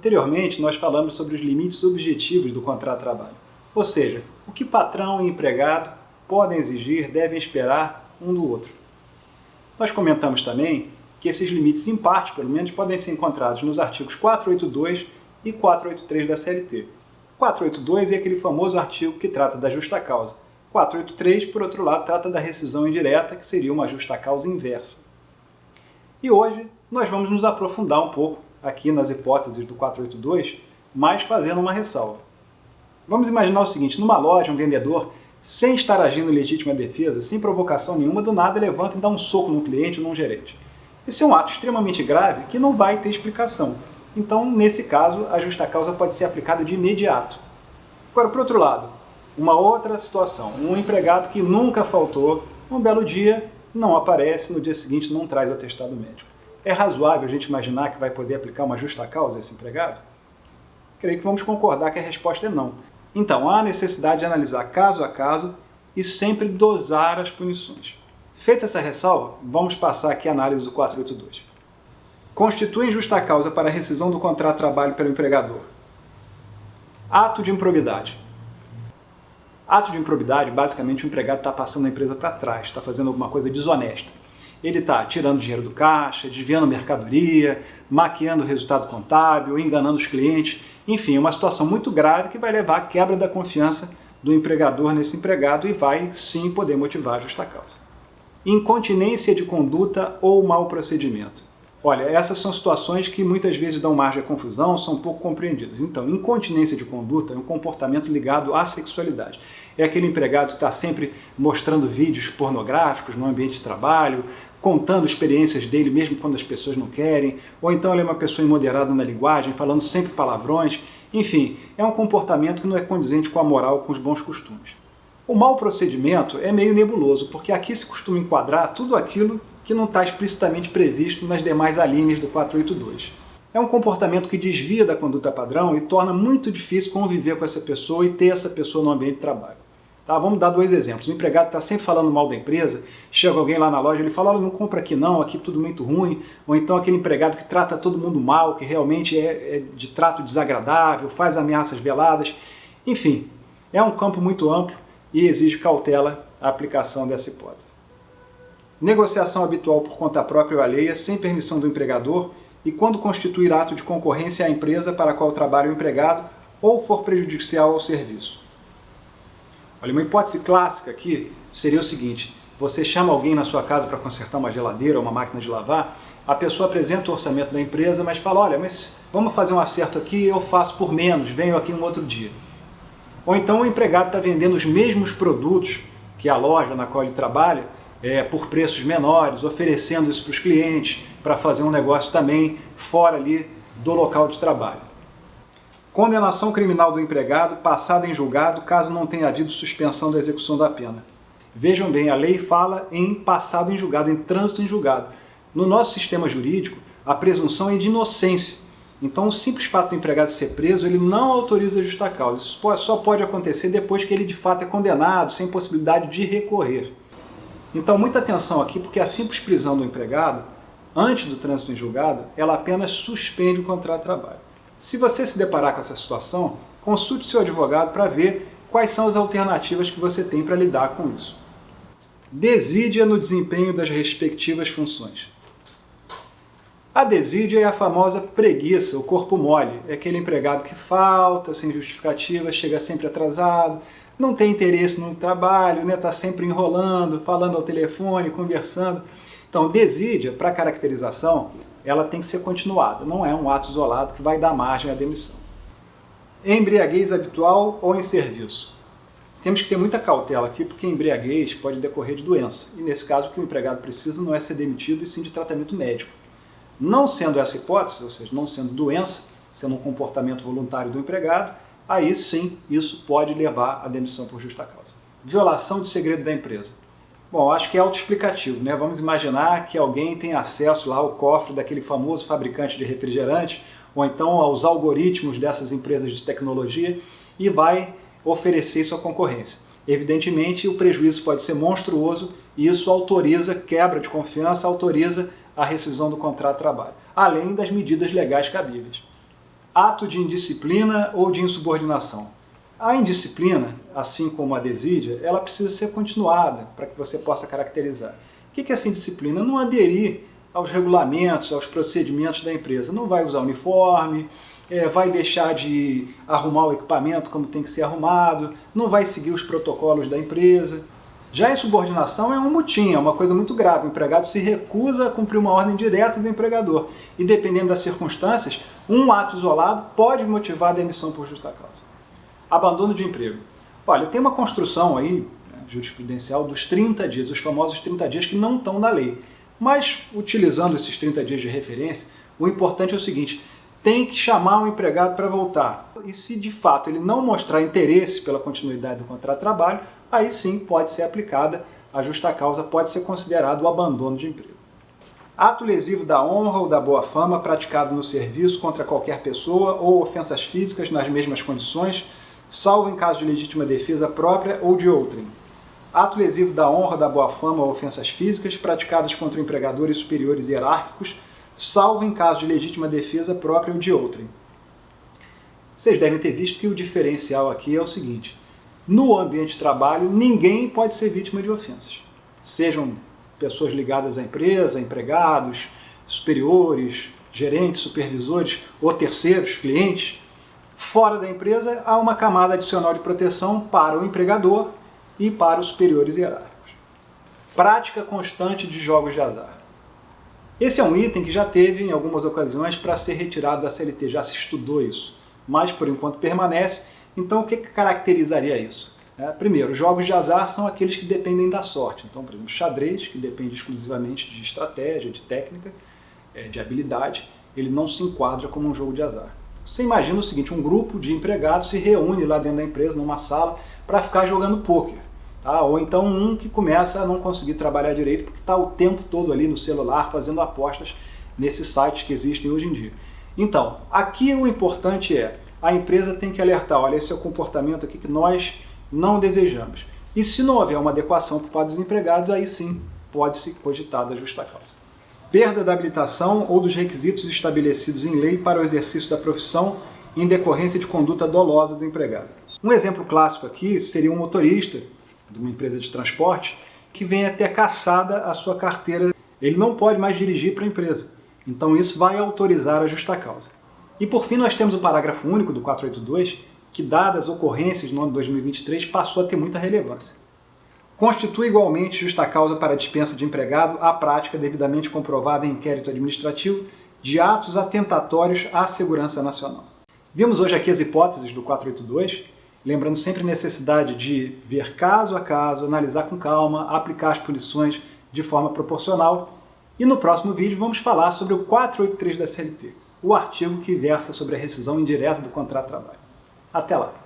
Anteriormente, nós falamos sobre os limites objetivos do contrato de trabalho, ou seja, o que patrão e empregado podem exigir, devem esperar um do outro. Nós comentamos também que esses limites, em parte, pelo menos, podem ser encontrados nos artigos 482 e 483 da CLT. 482 é aquele famoso artigo que trata da justa causa. 483, por outro lado, trata da rescisão indireta, que seria uma justa causa inversa. E hoje nós vamos nos aprofundar um pouco aqui nas hipóteses do 482, mas fazendo uma ressalva. Vamos imaginar o seguinte: numa loja, um vendedor, sem estar agindo em legítima defesa, sem provocação nenhuma, do nada levanta e dá um soco num cliente ou num gerente. Esse é um ato extremamente grave que não vai ter explicação. Então, nesse caso, a justa causa pode ser aplicada de imediato. Agora, por outro lado, uma outra situação, um empregado que nunca faltou, um belo dia não aparece, no dia seguinte não traz o atestado médico. É razoável a gente imaginar que vai poder aplicar uma justa causa a esse empregado? Creio que vamos concordar que a resposta é não. Então, há necessidade de analisar caso a caso e sempre dosar as punições. Feita essa ressalva, vamos passar aqui a análise do 482. Constitui justa causa para a rescisão do contrato de trabalho pelo empregador. Ato de improbidade. Ato de improbidade, basicamente, o empregado está passando a empresa para trás, está fazendo alguma coisa desonesta. Ele está tirando dinheiro do caixa, desviando mercadoria, maquiando o resultado contábil, enganando os clientes. Enfim, é uma situação muito grave que vai levar à quebra da confiança do empregador nesse empregado e vai, sim, poder motivar a justa causa. Incontinência de conduta ou mau procedimento. Olha, essas são situações que muitas vezes dão margem à confusão, são pouco compreendidas. Então, incontinência de conduta é um comportamento ligado à sexualidade. É aquele empregado que está sempre mostrando vídeos pornográficos no ambiente de trabalho, contando experiências dele mesmo quando as pessoas não querem, ou então ele é uma pessoa imoderada na linguagem, falando sempre palavrões. Enfim, é um comportamento que não é condizente com a moral, com os bons costumes. O mau procedimento é meio nebuloso, porque aqui se costuma enquadrar tudo aquilo que não está explicitamente previsto nas demais alíneas do 482. É um comportamento que desvia da conduta padrão e torna muito difícil conviver com essa pessoa e ter essa pessoa no ambiente de trabalho. Tá, vamos dar dois exemplos. O empregado está sempre falando mal da empresa, chega alguém lá na loja, ele fala: olha, não compra aqui não, aqui tudo muito ruim. Ou então aquele empregado que trata todo mundo mal, que realmente é de trato desagradável, faz ameaças veladas. Enfim, é um campo muito amplo e exige cautela a aplicação dessa hipótese. Negociação habitual por conta própria ou alheia, sem permissão do empregador, e quando constituir ato de concorrência à empresa para a qual trabalha o empregado ou for prejudicial ao serviço. Olha, uma hipótese clássica aqui seria o seguinte: você chama alguém na sua casa para consertar uma geladeira ou uma máquina de lavar, a pessoa apresenta o orçamento da empresa, mas fala: olha, mas vamos fazer um acerto aqui, eu faço por menos, venho aqui um outro dia. Ou então o empregado está vendendo os mesmos produtos que a loja na qual ele trabalha, por preços menores, oferecendo isso para os clientes, para fazer um negócio também fora ali do local de trabalho. Condenação criminal do empregado passada em julgado, caso não tenha havido suspensão da execução da pena. Vejam bem, a lei fala em passado em julgado, em trânsito em julgado. No nosso sistema jurídico, a presunção é de inocência. Então, o simples fato do empregado ser preso, ele não autoriza a justa causa. Isso só pode acontecer depois que ele de fato é condenado, sem possibilidade de recorrer. Então, muita atenção aqui, porque a simples prisão do empregado, antes do trânsito em julgado, ela apenas suspende o contrato de trabalho. Se você se deparar com essa situação, consulte seu advogado para ver quais são as alternativas que você tem para lidar com isso. Desídia no desempenho das respectivas funções. A desídia é a famosa preguiça, o corpo mole. É aquele empregado que falta, sem justificativa, chega sempre atrasado, não tem interesse no trabalho, está sempre enrolando, falando ao telefone, conversando. Então, desídia, para caracterização, ela tem que ser continuada, não é um ato isolado que vai dar margem à demissão. Embriaguez habitual ou em serviço. Temos que ter muita cautela aqui, porque embriaguez pode decorrer de doença, e nesse caso o que o empregado precisa não é ser demitido, e sim de tratamento médico. Não sendo essa hipótese, ou seja, não sendo doença, sendo um comportamento voluntário do empregado, aí sim isso pode levar à demissão por justa causa. Violação de segredo da empresa. Bom, acho que é autoexplicativo, né? Vamos imaginar que alguém tem acesso lá ao cofre daquele famoso fabricante de refrigerante, ou então aos algoritmos dessas empresas de tecnologia, e vai oferecer isso à concorrência. Evidentemente, o prejuízo pode ser monstruoso e isso autoriza quebra de confiança, autoriza a rescisão do contrato de trabalho, além das medidas legais cabíveis. Ato de indisciplina ou de insubordinação. A indisciplina, assim como a desídia, ela precisa ser continuada para que você possa caracterizar. O que é essa indisciplina? Não aderir aos regulamentos, aos procedimentos da empresa. Não vai usar uniforme, vai deixar de arrumar o equipamento como tem que ser arrumado, não vai seguir os protocolos da empresa. Já a insubordinação é um motim, é uma coisa muito grave. O empregado se recusa a cumprir uma ordem direta do empregador. E dependendo das circunstâncias, um ato isolado pode motivar a demissão por justa causa. Abandono de emprego. Olha, tem uma construção aí, jurisprudencial, dos 30 dias, os famosos 30 dias que não estão na lei. Mas, utilizando esses 30 dias de referência, o importante é o seguinte: tem que chamar o empregado para voltar. E se de fato ele não mostrar interesse pela continuidade do contrato de trabalho, aí sim pode ser aplicada a justa causa, pode ser considerado o abandono de emprego. Ato lesivo da honra ou da boa-fama praticado no serviço contra qualquer pessoa ou ofensas físicas nas mesmas condições, salvo em caso de legítima defesa própria ou de outrem. Ato lesivo da honra, da boa-fama ou ofensas físicas praticadas contra o empregador e superiores hierárquicos, salvo em caso de legítima defesa própria ou de outrem. Vocês devem ter visto que o diferencial aqui é o seguinte: no ambiente de trabalho, ninguém pode ser vítima de ofensas. Sejam pessoas ligadas à empresa, empregados, superiores, gerentes, supervisores ou terceiros, clientes. Fora da empresa, há uma camada adicional de proteção para o empregador e para os superiores hierárquicos. Prática constante de jogos de azar. Esse é um item que já teve, em algumas ocasiões, para ser retirado da CLT, já se estudou isso, mas por enquanto permanece. Então o que caracterizaria isso? Primeiro, jogos de azar são aqueles que dependem da sorte. Então, por exemplo, xadrez, que depende exclusivamente de estratégia, de técnica, de habilidade, ele não se enquadra como um jogo de azar. Você imagina o seguinte: um grupo de empregados se reúne lá dentro da empresa, numa sala, para ficar jogando pôquer. Tá? Ou então um que começa a não conseguir trabalhar direito porque está o tempo todo ali no celular fazendo apostas nesses sites que existem hoje em dia. Então, aqui o importante é, a empresa tem que alertar: olha, esse é o comportamento aqui que nós não desejamos. E se não houver uma adequação por parte dos empregados, aí sim pode-se cogitar da justa causa. Perda da habilitação ou dos requisitos estabelecidos em lei para o exercício da profissão em decorrência de conduta dolosa do empregado. Um exemplo clássico aqui seria um motorista de uma empresa de transporte que venha a ter cassada a sua carteira. Ele não pode mais dirigir para a empresa. Então isso vai autorizar a justa causa. E por fim nós temos o parágrafo único do 482, que, dadas as ocorrências no ano de 2023, passou a ter muita relevância. Constitui igualmente justa causa para a dispensa de empregado a prática devidamente comprovada em inquérito administrativo de atos atentatórios à segurança nacional. Vimos hoje aqui as hipóteses do 482, lembrando sempre a necessidade de ver caso a caso, analisar com calma, aplicar as punições de forma proporcional. E no próximo vídeo vamos falar sobre o 483 da CLT, o artigo que versa sobre a rescisão indireta do contrato de trabalho. Até lá!